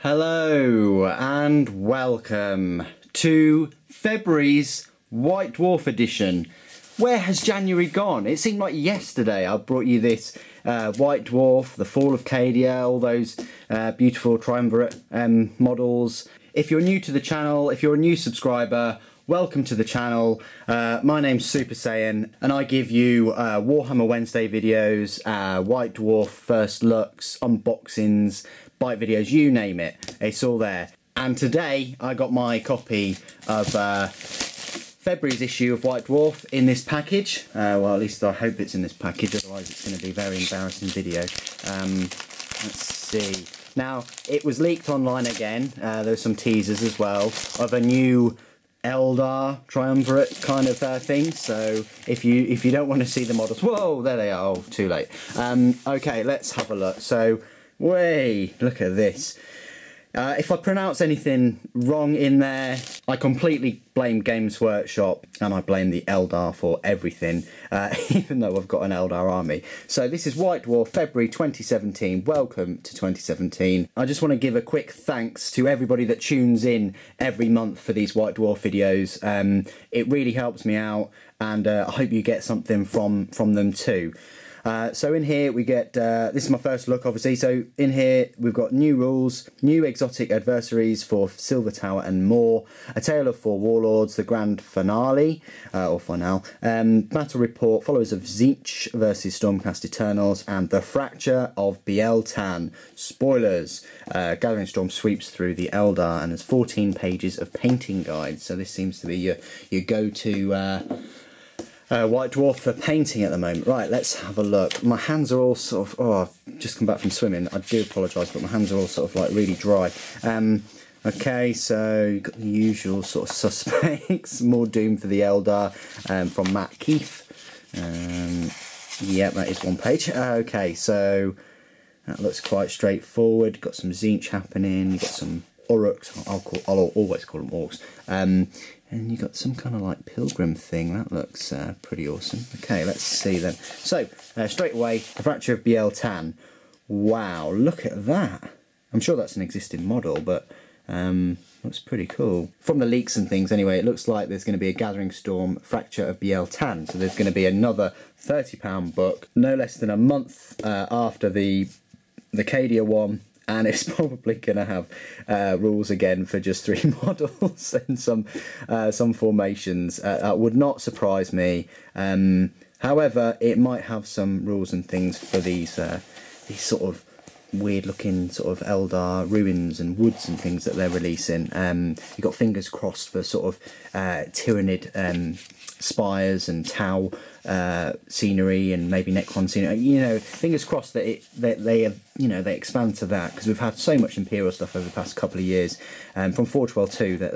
Hello and welcome to February's White Dwarf edition. Where has January gone? It seemed like yesterday I brought you this White Dwarf, the Fall of Cadia, all those beautiful triumvirate models. If you're new to the channel, if you're a new subscriber, welcome to the channel. My name's Super Saiyan and I give you Warhammer Wednesday videos, White Dwarf first looks, unboxings, bite videos, you name it, it's all there. And today I got my copy of February's issue of White Dwarf in this package. Well, at least I hope it's in this package, otherwise it's going to be a very embarrassing video. Let's see. Now, it was leaked online again. There's some teasers as well of a new Eldar triumvirate kind of thing. So if you don't want to see the models, whoa, there they are. Oh, too late. Okay, let's have a look. So, way, look at this. If I pronounce anything wrong in there, I completely blame Games Workshop and I blame the Eldar for everything, even though I've got an Eldar army. So this is White Dwarf, February 2017. Welcome to 2017. I just want to give a quick thanks to everybody that tunes in every month for these White Dwarf videos. It really helps me out, and I hope you get something from them too. So in here we get, this is my first look obviously, so in here we've got new rules, new exotic adversaries for Silver Tower and more, A Tale of Four Warlords, the grand finale, or finale, battle report, followers of Tzeentch versus Stormcast Eternals, and the fracture of Biel-Tan. Spoilers, Gathering Storm sweeps through the Eldar and there's 14 pages of painting guides, so this seems to be your go-to White Dwarf for painting at the moment. Right, let's have a look. My hands are all sort of, oh, I've just come back from swimming. I do apologise, but my hands are all sort of like really dry. Okay, so you've got the usual sort of suspects. More Doom for the Eldar from Matt Keefe. Yeah, that is one page. Okay, so that looks quite straightforward. Got some Tzeentch happening. You've got some Uruks. I'll always call them Orcs. And you got some kind of like pilgrim thing. That looks pretty awesome. Okay, let's see then. So, straight away, the fracture of Biel-Tan. Wow, look at that. I'm sure that's an existing model, but looks pretty cool. From the leaks and things anyway, it looks like there's going to be a Gathering Storm fracture of Biel-Tan. So there's going to be another £30 book, no less than a month after the Cadia one. And it's probably going to have rules again for just 3 models and some formations. That would not surprise me. However, it might have some rules and things for these sort of weird-looking sort of Eldar ruins and woods and things that they're releasing. You've got fingers crossed for sort of Tyrannid spires and Tau scenery and maybe Necron scenery. You know, fingers crossed that they expand to that, because we've had so much Imperial stuff over the past couple of years from Forge World 2 that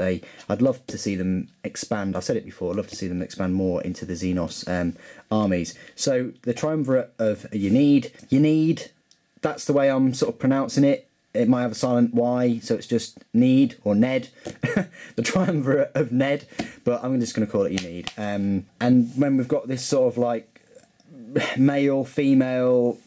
I'd love to see them expand. I've said it before, I'd love to see them expand more into the Xenos armies. So the triumvirate of Ynnead, that's the way I'm sort of pronouncing it. It might have a silent Y, so it's just Need or Ned. The triumvirate of Ned, but I'm just going to call it Ynnead. And when we've got this sort of like male, female,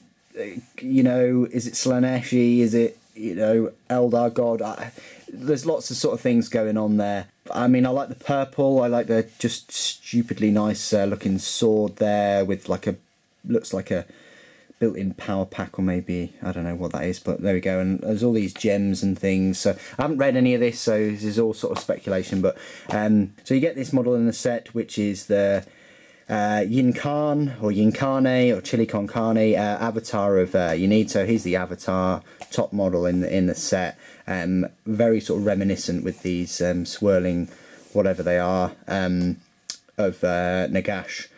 you know, is it Slaneshi, is it, you know, Eldar God? There's lots of sort of things going on there. I mean, I like the purple, I like the just stupidly nice looking sword there with like looks like a built-in power pack, or maybe, I don't know what that is, but there we go. And there's all these gems and things. So I haven't read any of this, so this is all sort of speculation. But so you get this model in the set, which is the Yin-Khan or Yin-Kane or Chili Con Carne avatar of Ynnead. So he's the avatar top model in the set. Very sort of reminiscent with these swirling whatever they are of Nagash.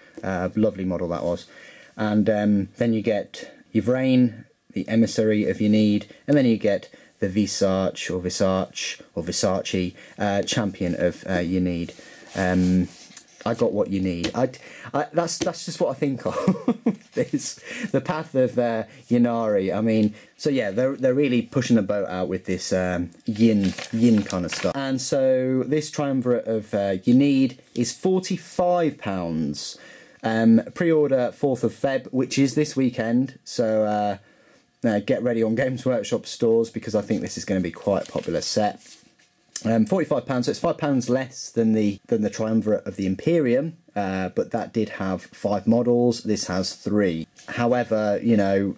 Lovely model that was. And then you get Yvraine, the emissary of Ynnead, and then you get the Visarch or Visace champion of Ynnead. I got what you need. That's just what I think of. It's the path of Ynnari. I mean, so yeah, they're really pushing the boat out with this yin kind of stuff. And so this triumvirate of Ynnead is £45. Pre-order 4th of Feb, which is this weekend. So get ready on Games Workshop stores, because I think this is going to be quite a popular set. £45, so it's £5 less than the Triumvirate of the Imperium, but that did have 5 models. This has 3. However, you know,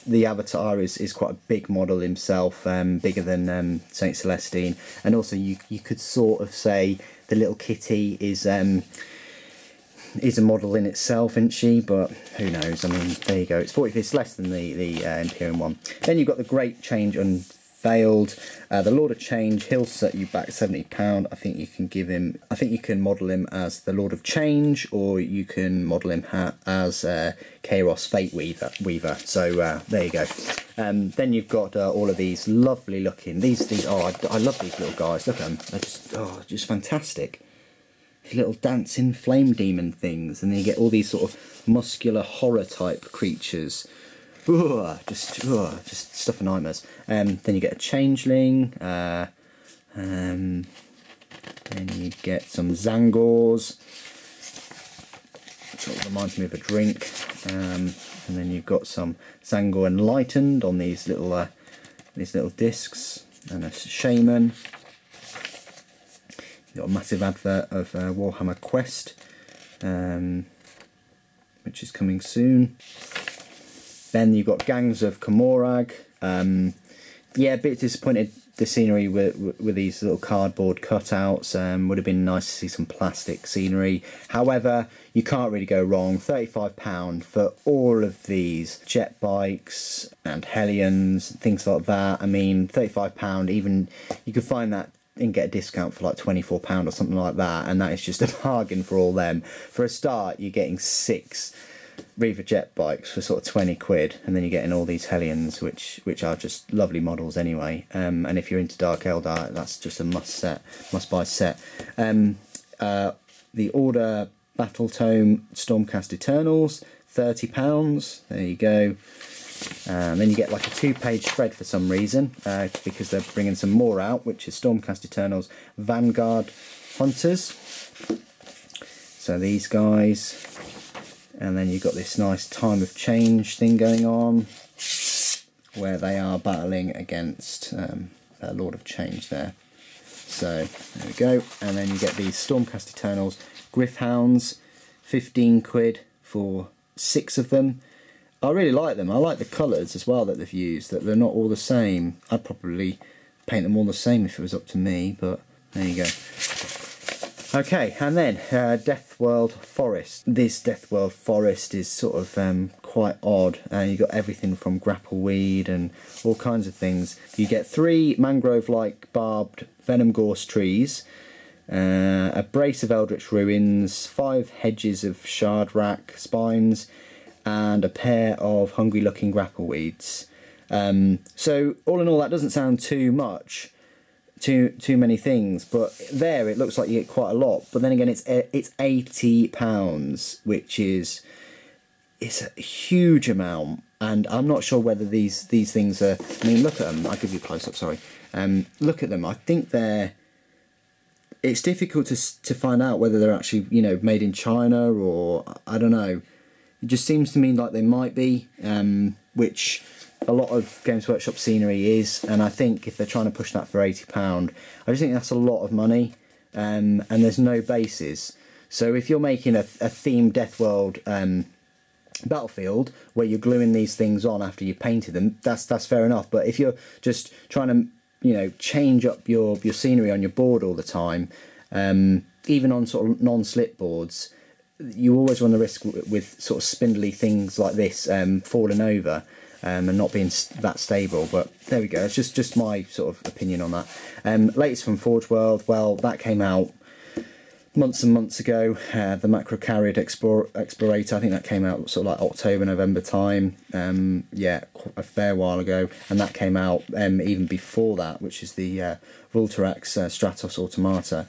the Avatar is quite a big model himself, bigger than Saint Celestine, and also you could sort of say the little kitty is a model in itself, isn't she? But who knows? I mean, there you go. It's less than the Imperium one. Then you've got the Great Change Unveiled. The Lord of Change. He'll set you back £70. I think you can give him. I think you can model him as the Lord of Change, or you can model him as Kairos Fate Weaver. So there you go. Then you've got all of these lovely looking. These. Oh, I love these little guys. Look at them. They're just fantastic. Little dancing flame demon things, and then you get all these sort of muscular horror type creatures. Ooh, just stuff of nightmares. Then you get a changeling. Then you get some Zangors, which sort of reminds me of a drink. And then you've got some Zangor Enlightened on these little discs, and a shaman. Got a massive advert of Warhammer Quest, which is coming soon. Then you've got Gangs of Komorag. Yeah, a bit disappointed the scenery with these little cardboard cutouts. Would have been nice to see some plastic scenery. However, you can't really go wrong. £35 for all of these jet bikes and Hellions, things like that. I mean, £35, even you could find that and get a discount for like £24 or something like that, and that is just a bargain for all them. For a start, you're getting 6 Reaver jet bikes for sort of 20 quid, and then you're getting all these Hellions, which are just lovely models anyway. And if you're into Dark Eldar, that's just a must buy set. The Order Battle Tome Stormcast Eternals, £30. There you go. And then you get like a 2-page spread for some reason, because they're bringing some more out, which is Stormcast Eternals Vanguard Hunters. So these guys, and then you've got this nice Time of Change thing going on, where they are battling against Lord of Change there. So there we go. And then you get these Stormcast Eternals Gryph-hounds, 15 quid for 6 of them. I really like them. I like the colours as well that they've used, that they're not all the same. I'd probably paint them all the same if it was up to me, but there you go. Okay, and then Deathworld Forest. This Deathworld Forest is sort of quite odd. You've got everything from grappleweed and all kinds of things. You get 3 mangrove-like barbed venom gorse trees, a brace of eldritch ruins, 5 hedges of shardrak spines, and a pair of hungry looking grappleweeds. So all in all, that doesn't sound too much, too many things, but there it looks like you get quite a lot. But then again, it's £80, which is a huge amount, and I'm not sure whether these things are. I mean, look at them. I'll give you a close up. Sorry. Look at them. I think it's difficult to find out whether they're actually, you know, made in China, or I don't know. It just seems to me like they might be, which a lot of Games Workshop scenery is, and I think if they're trying to push that for £80, I just think that's a lot of money, and there's no bases. So if you're making a themed Deathworld battlefield where you're gluing these things on after you painted them, that's fair enough. But if you're just trying to, you know, change up your scenery on your board all the time, even on sort of non-slip boards, you always run the risk with sort of spindly things like this falling over and not being that stable. But there we go. It's just my sort of opinion on that. Latest from Forge World. Well, that came out months and months ago. The Macro Carried Explorator. I think that came out sort of like October, November time. Yeah, a fair while ago. And that came out even before that, which is the Vulturax Stratos Automata,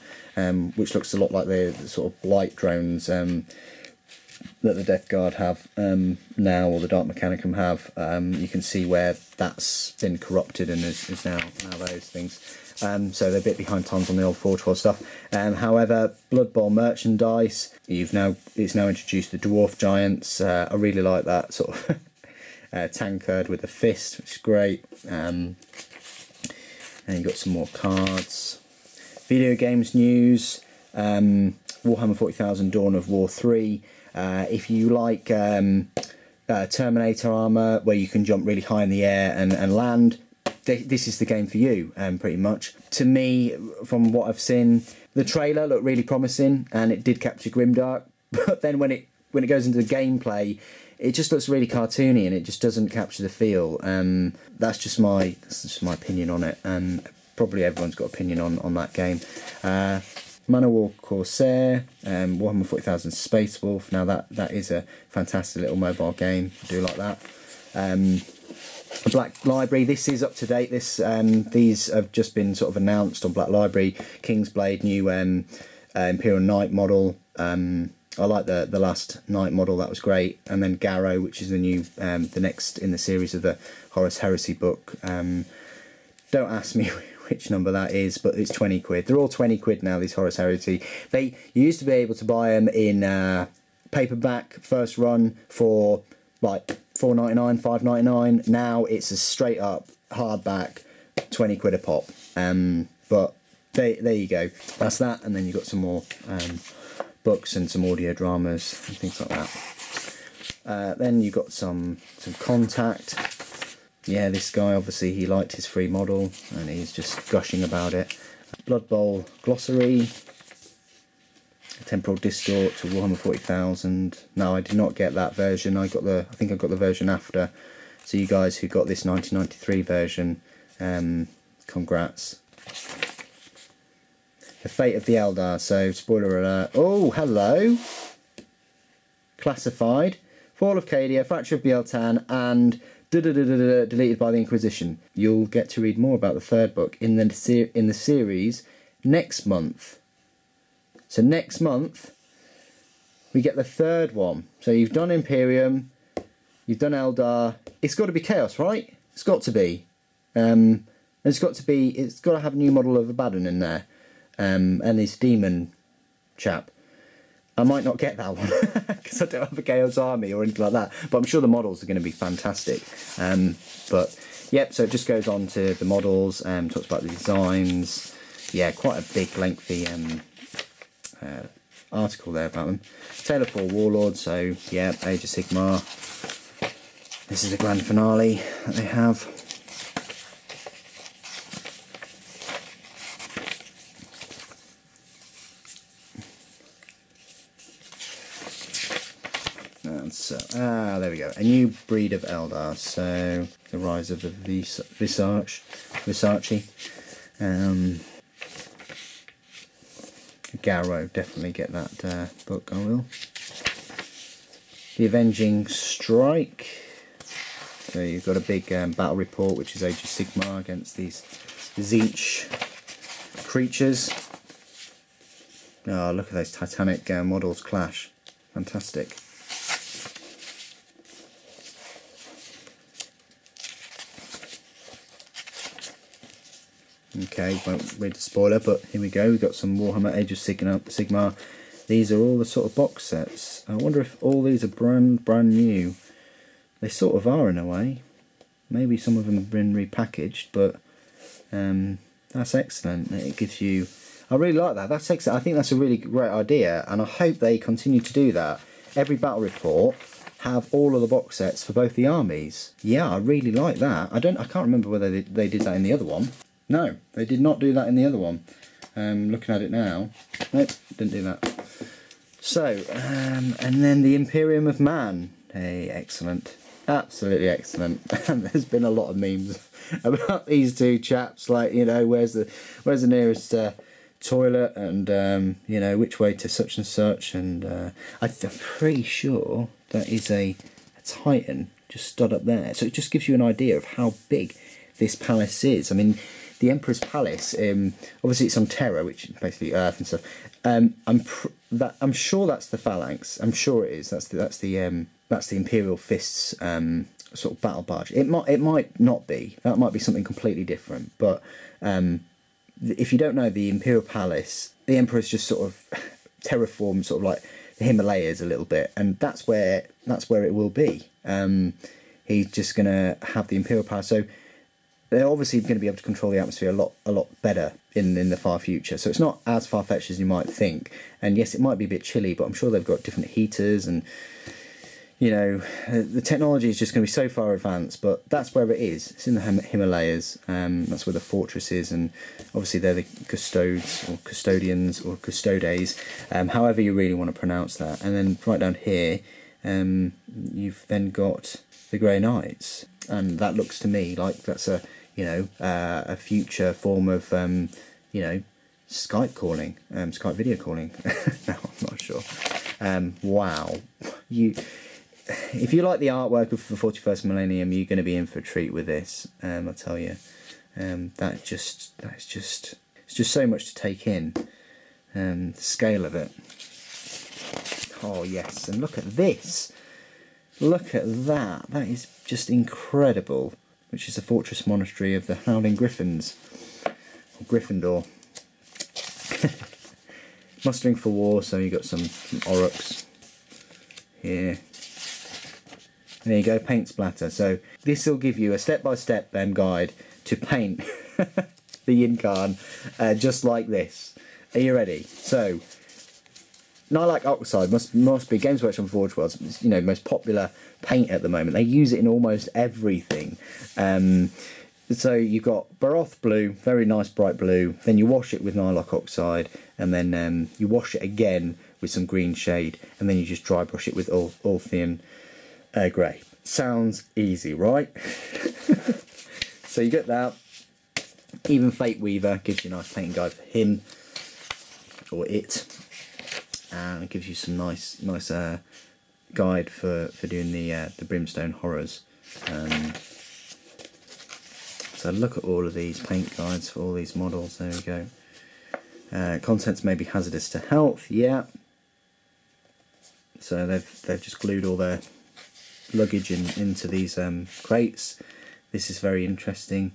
which looks a lot like the sort of blight drones that the Death Guard have now, or the Dark Mechanicum have. You can see where that's been corrupted and is now those things. So they're a bit behind times on the old Forge World stuff. However, Blood Bowl merchandise, it's now introduced the Dwarf Giants. I really like that sort of tankard with a fist, which is great. And you've got some more cards. Video games news. Warhammer 40,000 Dawn of War 3. If you like Terminator armour, where you can jump really high in the air and land, this is the game for you, pretty much. To me, from what I've seen, the trailer looked really promising, and it did capture grimdark. But then when it goes into the gameplay, it just looks really cartoony, and it just doesn't capture the feel. That's just my opinion on it, and probably everyone's got opinion on that game. Manowar Corsair, Warhammer 40,000 Space Wolf. Now that is a fantastic little mobile game. I do like that. Black Library. This is up to date. These have just been sort of announced on Black Library. Kingsblade, new Imperial Knight model. I like the last Knight model. That was great. And then Garrow, which is the new the next in the series of the Horus Heresy book. Don't ask me which number that is, but it's 20 quid. They're all 20 quid now, these Horus Heresy. You used to be able to buy them in paperback first run for like £4.99, £5.99. Now it's a straight up hardback, 20 quid a pop. But there you go. That's that, and then you've got some more books and some audio dramas and things like that. Then you've got some Contact. Yeah, this guy, obviously, he liked his free model, and he's just gushing about it. Blood Bowl Glossary. Temporal Distort to Warhammer 40,000. No, I did not get that version. I think I got the version after. So you guys who got this 1993 version, congrats. The Fate of the Eldar. So, spoiler alert. Oh, hello! Classified. Fall of Cadia, Fracture of Bieltan, and deleted by the Inquisition. You'll get to read more about the third book in the series next month. So next month we get the third one. So you've done Imperium, you've done Eldar. It's got to be Chaos, right? It's got to be. It's got to have a new model of Abaddon in there, and this demon chap. I might not get that one because I don't have a Chaos Army or anything like that, but I'm sure the models are going to be fantastic. But yep, so it just goes on to the models, talks about the designs. Yeah, quite a big, lengthy article there about them. Tale of Four Warlords, so yeah, Age of Sigmar. This is the grand finale that they have. So, there we go. A new breed of Eldar. So, the rise of the Versace. Garrow, definitely get that book. I will. The Avenging Strike. So you've got a big battle report, which is Age of Sigmar against these Tzeentch creatures. Oh, look at those Titanic models clash. Fantastic. Okay, won't read the spoiler, but here we go. We've got some Warhammer Age of Sigmar. These are all the sort of box sets. I wonder if all these are brand new. They sort of are in a way. Maybe some of them have been repackaged, but that's excellent. It gives you... I really like that. That's excellent. I think that's a really great idea, and I hope they continue to do that. Every battle report have all of the box sets for both the armies. Yeah, I really like that. I can't remember whether they did that in the other one. No, they did not do that in the other one. Looking at it now, nope, didn't do that. So, and then the Imperium of Man. Hey, excellent, absolutely excellent. And there's been a lot of memes about these two chaps. Like, you know, where's the nearest toilet, and you know, which way to such and such. And I'm pretty sure that is a Titan just stood up there. So it just gives you an idea of how big this palace is. I mean, the Emperor's Palace, obviously it's on Terra, which is basically Earth and stuff. I'm sure that's the Phalanx. I'm sure it is. That's the Imperial Fists sort of battle barge. It might not be. That might be something completely different. But if you don't know the Imperial Palace, the Emperor's just sort of terraformed, sort of like the Himalayas a little bit, and that's where it will be. he's just going to have the Imperial power. So they're obviously going to be able to control the atmosphere a lot better in the far future. So it's not as far-fetched as you might think. And yes, it might be a bit chilly, but I'm sure they've got different heaters, and you know, the technology is just going to be so far advanced. But that's where it is. It's in the Himalayas. That's where the fortress is, and obviously they're the custodes or custodians or custodes, however you really want to pronounce that. And then right down here, you've then got the Grey Knights, and that looks to me like that's a a future form of you know, Skype calling, Skype video calling. No, I'm not sure. Wow, if you like the artwork of the 41st millennium, you're going to be in for a treat with this. I'll tell you, it's just so much to take in. The scale of it. Oh yes, and look at this. Look at that. That is just incredible. Which is the fortress monastery of the Howling Griffins, or Gryffindor. Mustering for war. So you got some aurochs here. And there you go, paint splatter. So this will give you a step-by-step guide to paint the Ynnead just like this. Are you ready? So, Nylak Oxide must be Games Workshop and Forge World's most popular paint at the moment. They use it in almost everything. So you've got Baroth blue, very nice bright blue. Then you wash it with Nylak Oxide, and then you wash it again with some green shade, and then you just dry brush it with Ulthian grey. Sounds easy, right? So you get that. Even Fate Weaver gives you a nice painting guide for him or it, and it gives you some nice guide for doing the Brimstone Horrors. So look at all of these paint guides for all these models. There we go. Contents may be hazardous to health. Yeah. So they've just glued all their luggage into these crates. This is very interesting.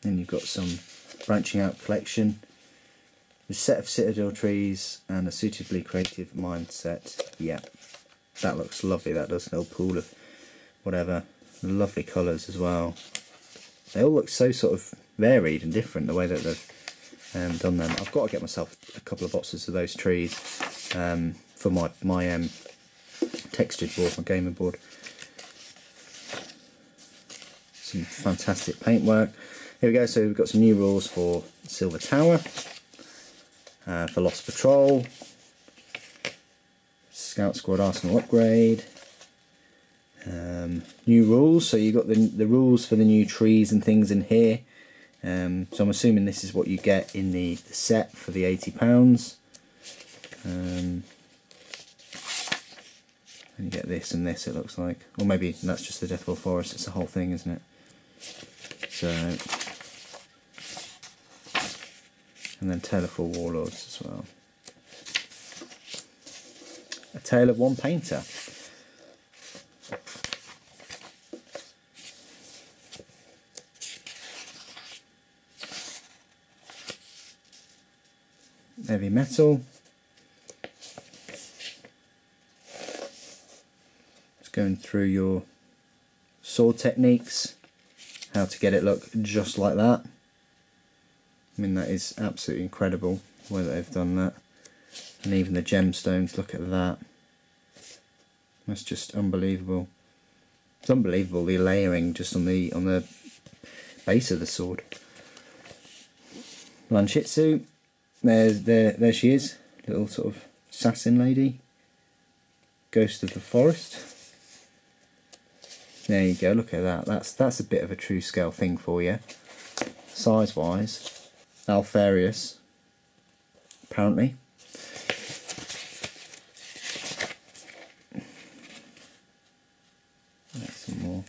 Then you've got some branching out collection, a set of citadel trees and a suitably creative mindset. Yeah, that looks lovely. That does, a little pool of whatever. Lovely colours as well. They all look so sort of varied and different the way that they've done them. I've got to get myself a couple of boxes of those trees for my textured board, my gaming board. Some fantastic paintwork. Here we go. So we've got some new rules for Silver Tower, for Lost Patrol, Scout Squad Arsenal upgrade. New rules, so you've got the rules for the new trees and things in here. So I'm assuming this is what you get in the set for the £80. And you get this and this, it looks like. Or maybe that's just the Deathwell Forest, it's the whole thing, isn't it? So, and then Tale of Four Warlords as well. A Tale of One Painter. Heavy metal. Just going through your sword techniques, how to get it look just like that. I mean, that is absolutely incredible the way that they've done that. And even the gemstones, look at that. That's just unbelievable. It's unbelievable, the layering just on the base of the sword. Lanchitsu. There she is, little sort of assassin lady, Ghost of the Forest. There you go, look at that. That's a bit of a true scale thing for you, size wise. Alfarius, apparently. There's some more.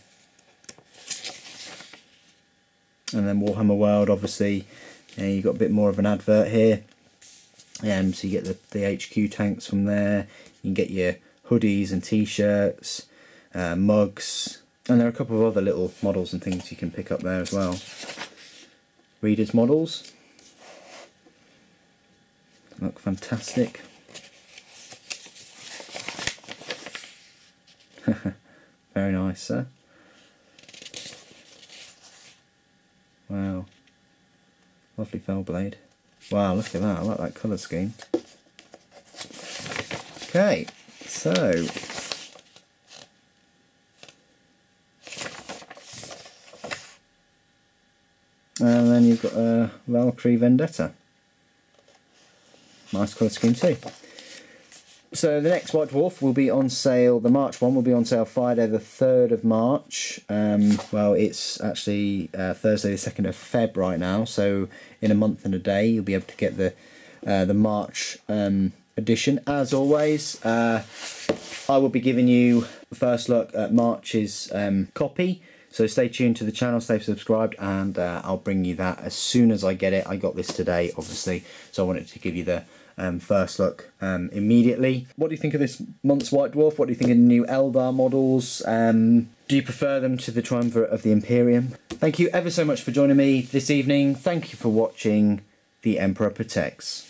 And then Warhammer World, obviously. You've got a bit more of an advert here, so you get the HQ tanks from there. You can get your hoodies and t-shirts, mugs, and there are a couple of other little models and things you can pick up there as well. Readers models look fantastic. Very nice, sir. Wow. Lovely fell blade. Wow, look at that. I like that colour scheme. Okay, so and then you've got a Valkyrie Vendetta. Nice colour scheme too. So the next White Dwarf will be on sale, the March one will be on sale Friday the 3rd of March. Well, it's actually Thursday the 2nd of Feb right now, so in a month and a day you'll be able to get the March edition. As always, I will be giving you the first look at March's copy, so stay tuned to the channel, stay subscribed, and I'll bring you that as soon as I get it. I got this today, obviously, so I wanted to give you the first look immediately. What do you think of this month's White Dwarf? What do you think of the new Eldar models? Do you prefer them to the Triumvirate of the Imperium? Thank you ever so much for joining me this evening. Thank you for watching. The Emperor Protects.